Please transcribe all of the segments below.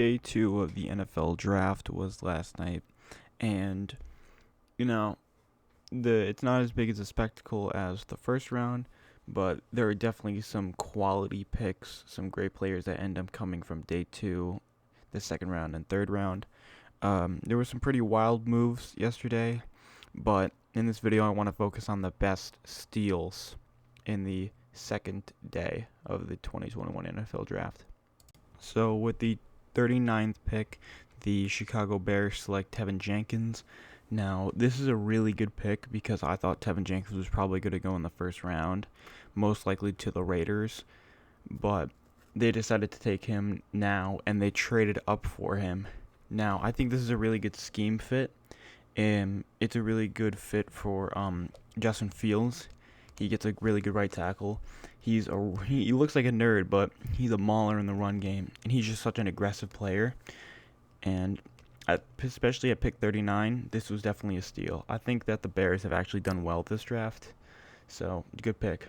Day 2 of the NFL draft was last night, and you know, it's not as big as a spectacle as the first round, but there are definitely some quality picks, some great players that end up coming from Day 2, the second round and third round. There were some pretty wild moves yesterday, but in this video I want to focus on the best steals in the second day of the 2021 NFL draft. So with the 39th pick, the Chicago Bears select Tevin Jenkins. Now, this is a really good pick because I thought Tevin Jenkins was probably going to go in the first round, most likely to the Raiders, but they decided to take him now, and they traded up for him. Now, I think this is a really good scheme fit, and it's a really good fit for Justin Fields. He gets a really good right tackle. He looks like a nerd, but he's a mauler in the run game, and he's just such an aggressive player. And especially at pick 39, this was definitely a steal. I think that the Bears have actually done well this draft, so good pick.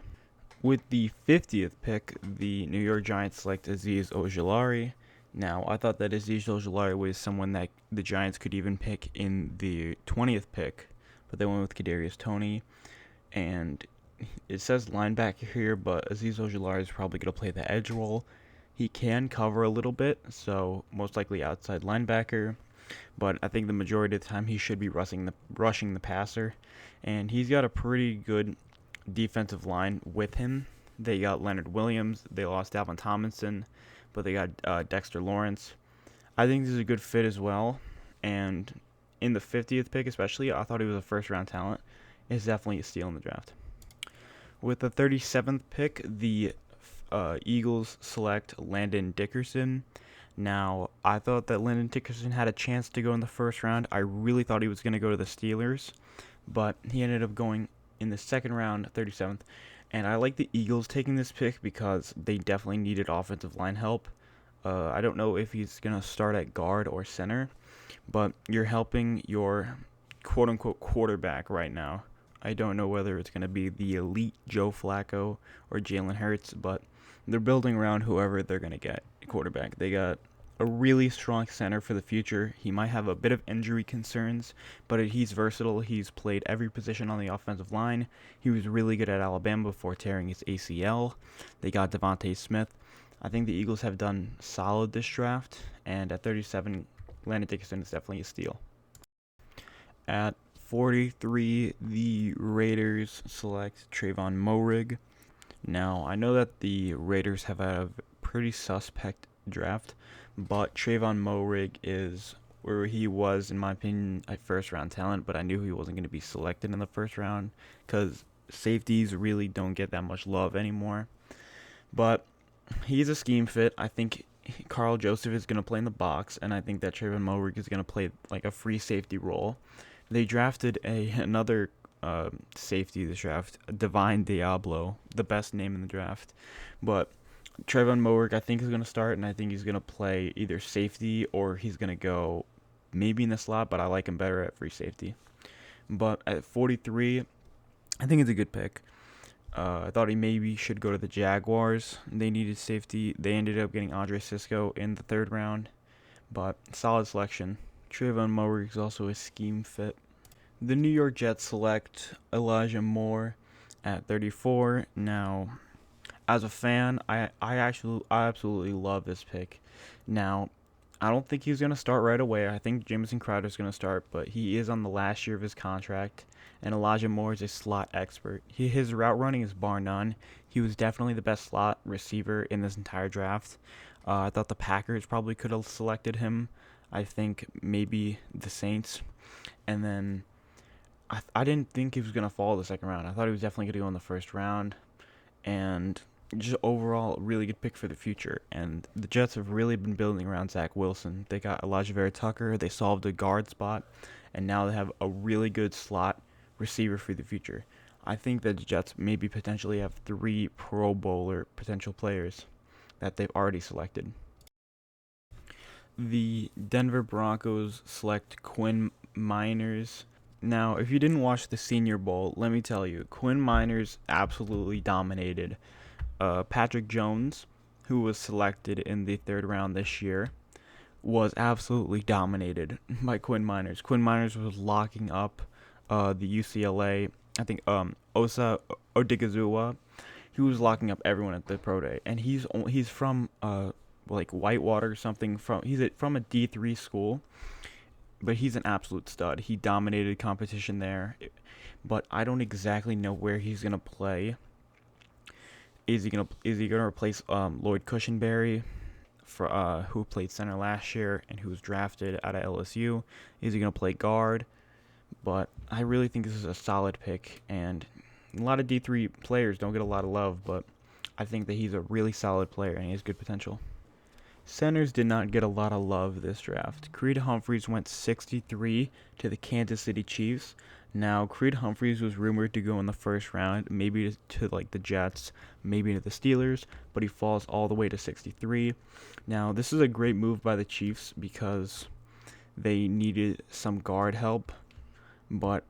With the 50th pick, the New York Giants select Aziz Ogilari. Now, I thought that Aziz Ogilari was someone that the Giants could even pick in the 20th pick, but they went with Kadarius Toney, and it says linebacker here, but Aziz Ojulari is probably going to play the edge role. He can cover a little bit, so most likely outside linebacker, but I think the majority of the time he should be rushing the passer, and he's got a pretty good defensive line with him. They got Leonard Williams, they lost Dalvin Tomlinson, but they got Dexter Lawrence. I think this is a good fit as well, and in the 50th pick especially, I thought he was a first-round talent. It's definitely a steal in the draft. With the 37th pick, the Eagles select Landon Dickerson. Now, I thought that Landon Dickerson had a chance to go in the first round. I really thought he was going to go to the Steelers, but he ended up going in the second round, 37th. And I like the Eagles taking this pick because they definitely needed offensive line help. I don't know if he's going to start at guard or center, but you're helping your quote-unquote quarterback right now. I don't know whether it's going to be the elite Joe Flacco or Jalen Hurts, but they're building around whoever they're going to get quarterback. They got a really strong center for the future. He might have a bit of injury concerns, but he's versatile. He's played every position on the offensive line. He was really good at Alabama before tearing his ACL. They got Devontae Smith. I think the Eagles have done solid this draft, and at 37, Landon Dickerson is definitely a steal. At 43, the Raiders select Trayvon Moehrig. Now, I know that the Raiders have had a pretty suspect draft, but Trayvon Moehrig is where he was, in my opinion, a first-round talent, but I knew he wasn't going to be selected in the first round because safeties really don't get that much love anymore. But he's a scheme fit. I think Carl Joseph is going to play in the box, and I think that Trayvon Moehrig is going to play like a free safety role. They drafted another safety this draft, Divine Diablo, the best name in the draft. But Trayvon Moehrig, I think, is going to start, and I think he's going to play either safety or he's going to go maybe in the slot, but I like him better at free safety. But at 43, I think it's a good pick. I thought he maybe should go to the Jaguars. They needed safety. They ended up getting Andre Cisco in the third round, but solid selection. Trayvon Moehrig is also a scheme fit. The New York Jets select Elijah Moore at 34. Now, as a fan, I absolutely love this pick. Now, I don't think he's going to start right away. I think Jamison Crowder is going to start, but he is on the last year of his contract, and Elijah Moore is a slot expert. His route running is bar none. He was definitely the best slot receiver in this entire draft. I thought the Packers probably could have selected him. I think maybe the Saints. And then I didn't think he was going to fall the second round. I thought he was definitely going to go in the first round. And just overall, really good pick for the future. And the Jets have really been building around Zach Wilson. They got Elijah Vera Tucker. They solved a guard spot. And now they have a really good slot receiver for the future. I think that the Jets maybe potentially have 3 Pro Bowler potential players that they've already selected. The Denver Broncos select Quinn Miners. Now, if you didn't watch the Senior Bowl, let me tell you, Quinn Miners absolutely dominated Patrick Jones, who was selected in the third round this year. was absolutely dominated by Quinn Miners. Quinn Miners was locking up the UCLA, I think Osa Odigizua. He was locking up everyone at the pro day, and he's from like Whitewater or something. From a D3 school, but he's an absolute stud. He dominated competition there, but I don't exactly know where he's gonna play. Is he gonna replace Lloyd Cushenberry, for who played center last year and who was drafted out of LSU? Is he gonna play guard? But I really think this is a solid pick, and a lot of D3 players don't get a lot of love, but I think that he's a really solid player and he has good potential. Centers did not get a lot of love this draft. Creed Humphreys went 63 to the Kansas City Chiefs. Now, Creed Humphreys was rumored to go in the first round, maybe to like the Jets, maybe to the Steelers, but he falls all the way to 63. Now, this is a great move by the Chiefs because they needed some guard help, but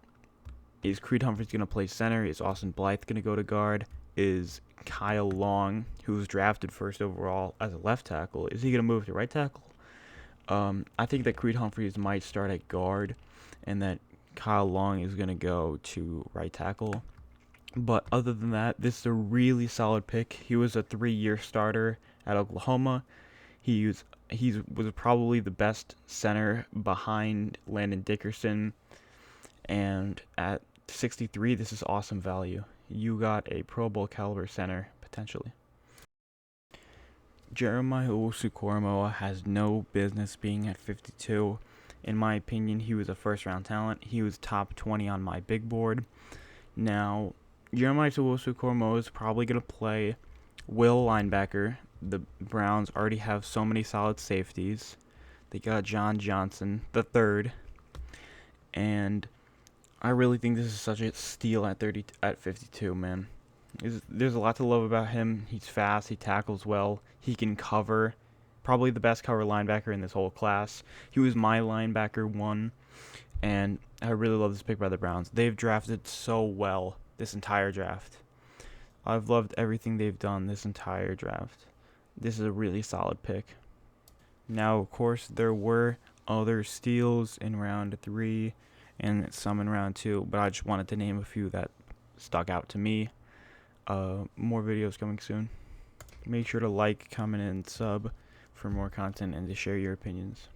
is Creed Humphreys going to play center? Is Austin Blythe going to go to guard? Is Kyle Long, who was drafted first overall as a left tackle, is he going to move to right tackle? I think that Creed Humphreys might start at guard, and that Kyle Long is going to go to right tackle. But other than that, this is a really solid pick. He was a 3-year starter at Oklahoma. He was probably the best center behind Landon Dickerson, and at 63, this is awesome value. You got a Pro Bowl caliber center, potentially. Jeremiah Owusu-Koramoah has no business being at 52. In my opinion, he was a first-round talent. He was top 20 on my big board. Now, Jeremiah Owusu-Koramoah is probably going to play will linebacker. The Browns already have so many solid safeties. They got John Johnson the third, and I really think this is such a steal at 52, man. There's a lot to love about him. He's fast. He tackles well. He can cover. Probably the best cover linebacker in this whole class. He was my linebacker 1, and I really love this pick by the Browns. They've drafted so well this entire draft. I've loved everything they've done this entire draft. This is a really solid pick. Now, of course, there were other steals in round 3 and some in round 2, but I just wanted to name a few that stuck out to me. More videos coming soon. Make sure to like, comment, and sub for more content and to share your opinions.